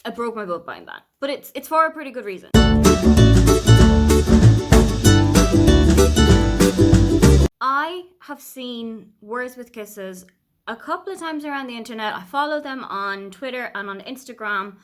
I broke my boat buying that. But it's for a pretty good reason. I have seen Words with Kisses a couple of times around the internet. I follow them on Twitter and on Instagram.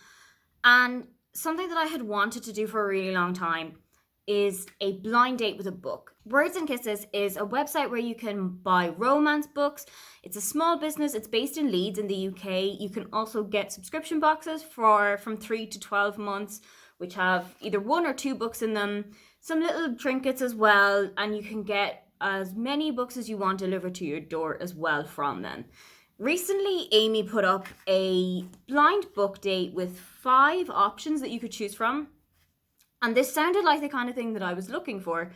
And something that I had wanted to do for a really long time is a blind date with a book. Words and Kisses is a website where you can buy romance books. It's a small business. It's based in Leeds in the UK. You can also get subscription boxes from 3 to 12 months, which have either 1 or 2 books in them, some little trinkets as well, and you can get as many books as you want delivered to your door as well from them. Recently, Amy put up a blind book date with 5 options that you could choose from. And this sounded like the kind of thing that I was looking for.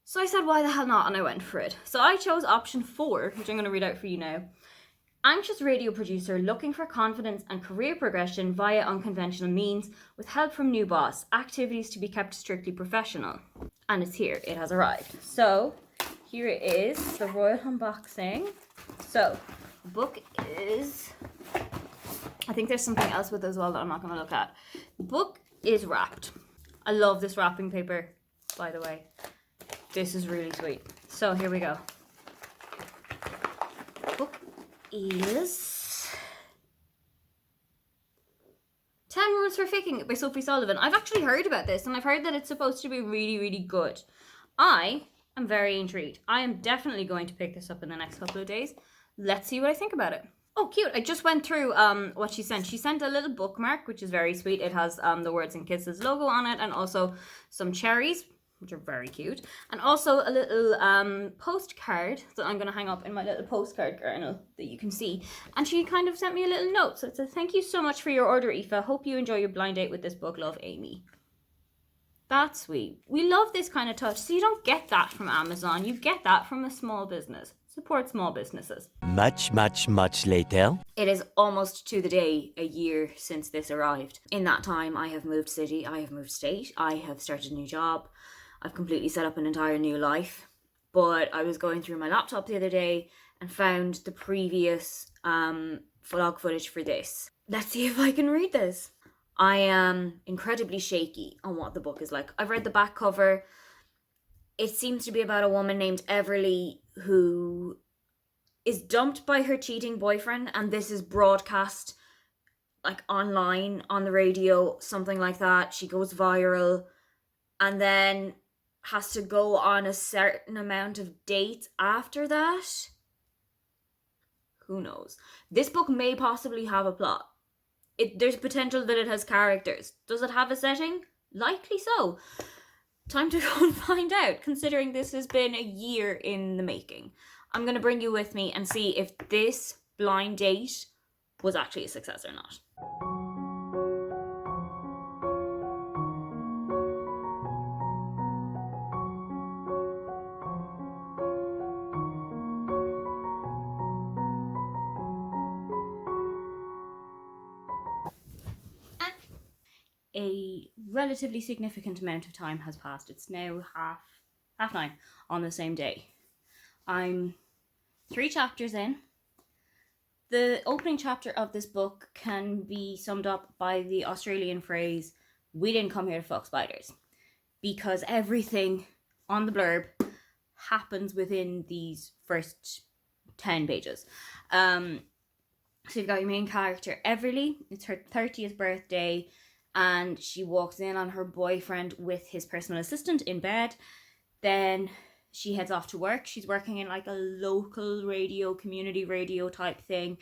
So I said, why the hell not? And I went for it. So I chose option 4, which I'm going to read out for you now. Anxious radio producer looking for confidence and career progression via unconventional means with help from new boss. Activities to be kept strictly professional. And it's here. It has arrived. So here it is, the royal unboxing. So the book is... I think there's something else with it as well that I'm not going to look at. The book is wrapped. I love this wrapping paper, by the way. This is really sweet. So here we go. The book is 10 Rules for Faking It by Sophie Sullivan. I've actually heard about this, and I've heard that it's supposed to be really, really good. I am very intrigued. I am definitely going to pick this up in the next couple of days. Let's see what I think about it. Oh, cute. I just went through what she sent. She sent a little bookmark, which is very sweet. It has the Words and Kisses logo on it, and also some cherries, which are very cute. And also a little postcard that I'm going to hang up in my little postcard journal that you can see. And she kind of sent me a little note. So it says, thank you so much for your order, Aoife. Hope you enjoy your blind date with this book. Love, Amy. That's sweet. We love this kind of touch. So you don't get that from Amazon. You get that from a small business. Support small businesses. Much later. It is almost to the day a year since this arrived. In that time, I have moved city, I have moved state, I have started a new job, I've completely set up an entire new life. But I was going through my laptop the other day and found the previous vlog footage for this. Let's see if I can read this. I am incredibly shaky on what the book is like. I've read the back cover. It seems to be about a woman named Everly who is dumped by her cheating boyfriend, and this is broadcast like online, on the radio, something like that. She goes viral and then has to go on a certain amount of dates after that. Who knows? This book may possibly have a plot. There's potential that it has characters. Does it have a setting? Likely so. Time to go and find out, considering this has been a year in the making. I'm going to bring you with me and see if this blind date was actually a success or not. A relatively significant amount of time has passed. It's now half 9 on the same day. I'm 3 chapters in. The opening chapter of this book can be summed up by the Australian phrase, "We didn't come here to fuck spiders," because everything on the blurb happens within these first 10 pages. So you've got your main character, Everly. It's her 30th birthday. And she walks in on her boyfriend with his personal assistant in bed. Then she heads off to work. She's working in like a local radio, community radio type thing.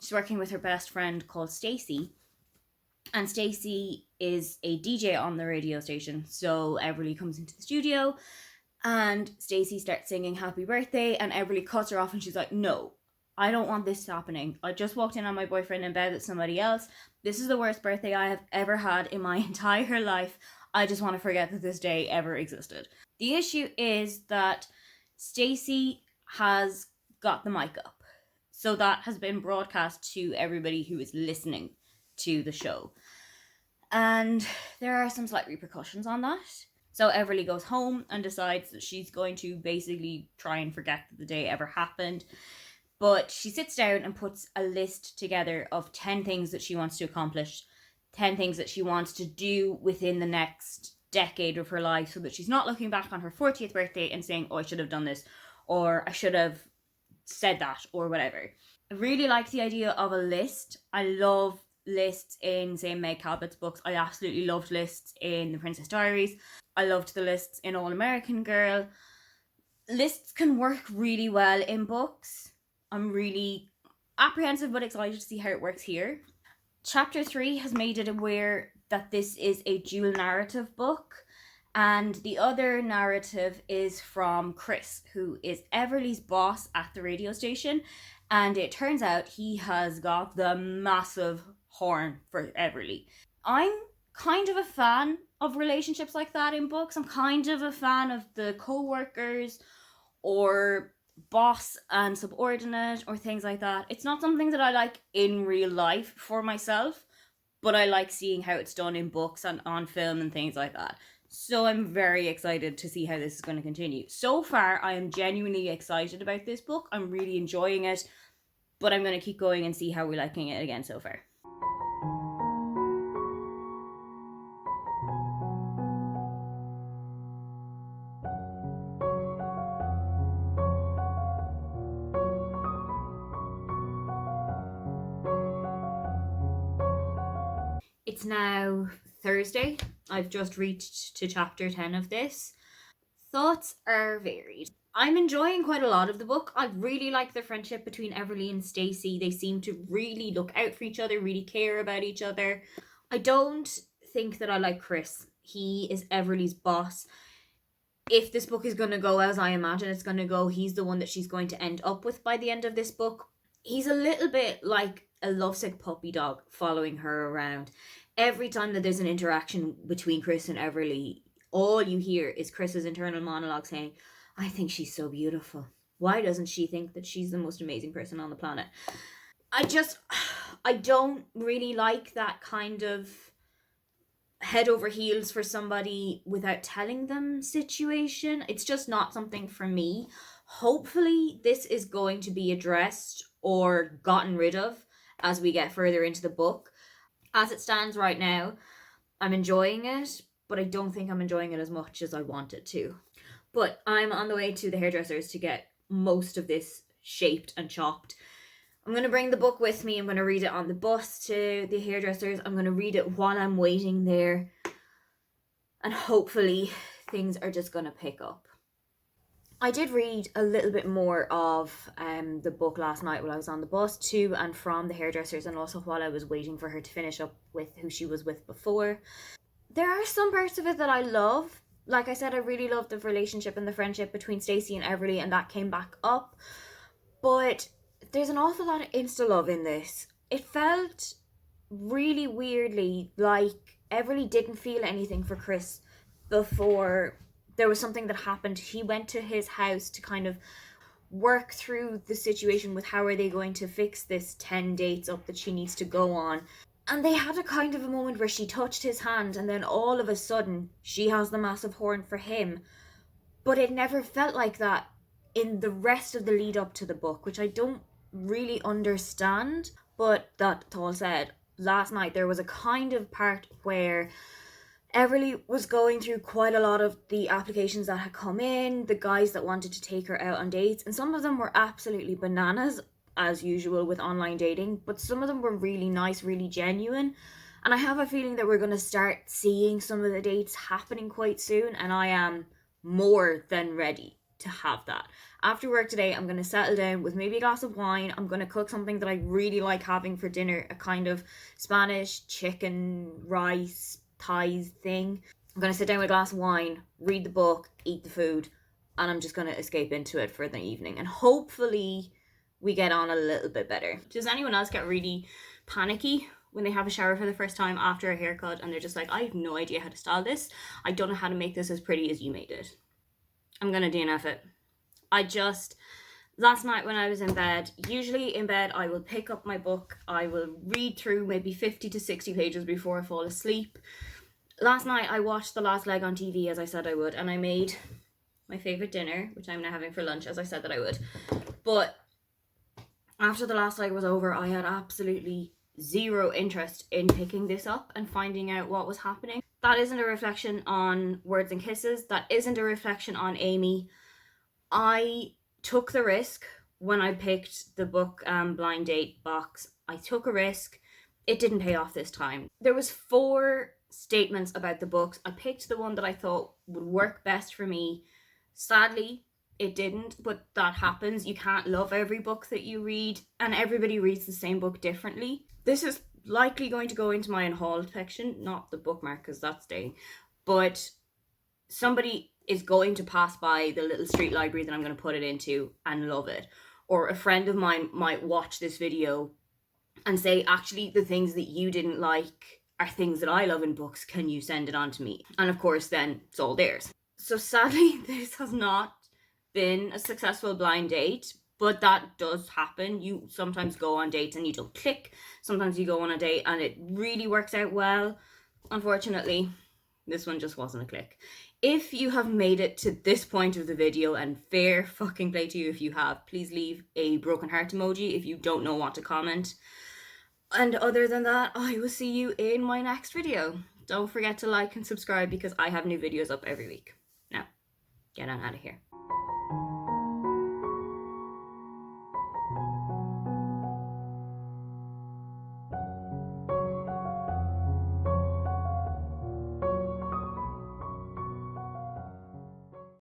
She's working with her best friend called Stacey. And Stacey is a DJ on the radio station. So Everly comes into the studio and Stacey starts singing happy birthday, and Everly cuts her off and she's like, no, I don't want this happening. I just walked in on my boyfriend in bed with somebody else. This is the worst birthday I have ever had in my entire life. I just want to forget that this day ever existed. The issue is that Stacey has got the mic up. So that has been broadcast to everybody who is listening to the show. And there are some slight repercussions on that. So Everly goes home and decides that she's going to basically try and forget that the day ever happened. But she sits down and puts a list together of 10 things that she wants to accomplish 10 things that she wants to do within the next decade of her life, so that she's not looking back on her 40th birthday and saying, oh, I should have done this, or I should have said that, or whatever. I really like the idea of a list. I love lists in, say, Meg Cabot's books. I absolutely loved lists in The Princess Diaries. I loved the lists in All American Girl. Lists can work really well in books. I'm really apprehensive but excited to see how it works here. Chapter 3 has made it aware that this is a dual narrative book, and the other narrative is from Chris, who is Everly's boss at the radio station, and it turns out he has got the massive horn for Everly. I'm kind of a fan of relationships like that in books. I'm kind of a fan of the co-workers or boss and subordinate or things like that. It's not something that I like in real life for myself, but I like seeing how it's done in books and on film and things like that. So I'm very excited to see how this is going to continue. So far, I am genuinely excited about this book. I'm really enjoying it, but I'm going to keep going and see how we're liking it again so far. It's now Thursday. I've just reached to chapter 10 of this. Thoughts are varied. I'm enjoying quite a lot of the book. I really like the friendship between Everly and Stacey. They seem to really look out for each other, really care about each other. I don't think that I like Chris. He is Everly's boss. If this book is going to go as I imagine it's going to go, he's the one that she's going to end up with by the end of this book. He's a little bit like a lovesick puppy dog following her around. Every time that there's an interaction between Chris and Everly, all you hear is Chris's internal monologue saying, I think she's so beautiful. Why doesn't she think that she's the most amazing person on the planet? I don't really like that kind of head over heels for somebody without telling them situation. It's just not something for me. Hopefully this is going to be addressed or gotten rid of as we get further into the book. As it stands right now, I'm enjoying it, but I don't think I'm enjoying it as much as I wanted to. But I'm on the way to the hairdressers to get most of this shaped and chopped. I'm going to bring the book with me. I'm going to read it on the bus to the hairdressers. I'm going to read it while I'm waiting there. And hopefully things are just going to pick up. I did read a little bit more of the book last night while I was on the bus to and from the hairdressers, and also while I was waiting for her to finish up with who she was with before. There are some parts of it that I love. Like I said, I really loved the relationship and the friendship between Stacey and Everly, and that came back up. But there's an awful lot of insta-love in this. It felt really weirdly like Everly didn't feel anything for Chris before there was something that happened. He went to his house to kind of work through the situation with how are they going to fix this 10 dates up that she needs to go on. And they had a kind of a moment where she touched his hand, and then all of a sudden she has the massive horn for him. But it never felt like that in the rest of the lead up to the book, which I don't really understand. But that's all said, last night there was a kind of part where Everly was going through quite a lot of the applications that had come in, the guys that wanted to take her out on dates, and some of them were absolutely bananas, as usual with online dating, but some of them were really nice, really genuine. And I have a feeling that we're going to start seeing some of the dates happening quite soon, and I am more than ready to have that. After work today, I'm going to settle down with maybe a glass of wine. I'm going to cook something that I really like having for dinner, a kind of Spanish chicken, rice, Thai thing. I'm going to sit down with a glass of wine, read the book, eat the food, and I'm just going to escape into it for the evening. And hopefully we get on a little bit better. Does anyone else get really panicky when they have a shower for the first time after a haircut and they're just like, I have no idea how to style this. I don't know how to make this as pretty as you made it. I'm going to DNF it. Last night when I was in bed, usually in bed I will pick up my book, I will read through maybe 50 to 60 pages before I fall asleep. Last night I watched The Last Leg on TV as I said I would, and I made my favourite dinner, which I'm now having for lunch as I said that I would. But after The Last Leg was over, I had absolutely zero interest in picking this up and finding out what was happening. That isn't a reflection on Words and Kisses. That isn't a reflection on Amy. I took the risk when I picked the book Blind Date box. I took a risk. It didn't pay off this time. There was 4 statements about the books. I picked the one that I thought would work best for me. Sadly, it didn't, but that happens. You can't love every book that you read, and everybody reads the same book differently. This is likely going to go into my unhauled section, not the bookmark because that's staying, but somebody is going to pass by the little street library that I'm going to put it into and love it. Or a friend of mine might watch this video and say, actually, the things that you didn't like are things that I love in books. Can you send it on to me? And of course, then it's all theirs. So sadly, this has not been a successful blind date, but that does happen. You sometimes go on dates and you don't click. Sometimes you go on a date and it really works out well. Unfortunately, this one just wasn't a click. If you have made it to this point of the video, and fair fucking play to you if you have, please leave a broken heart emoji if you don't know what to comment. And other than that, I will see you in my next video. Don't forget to like and subscribe because I have new videos up every week. Now, get on out of here.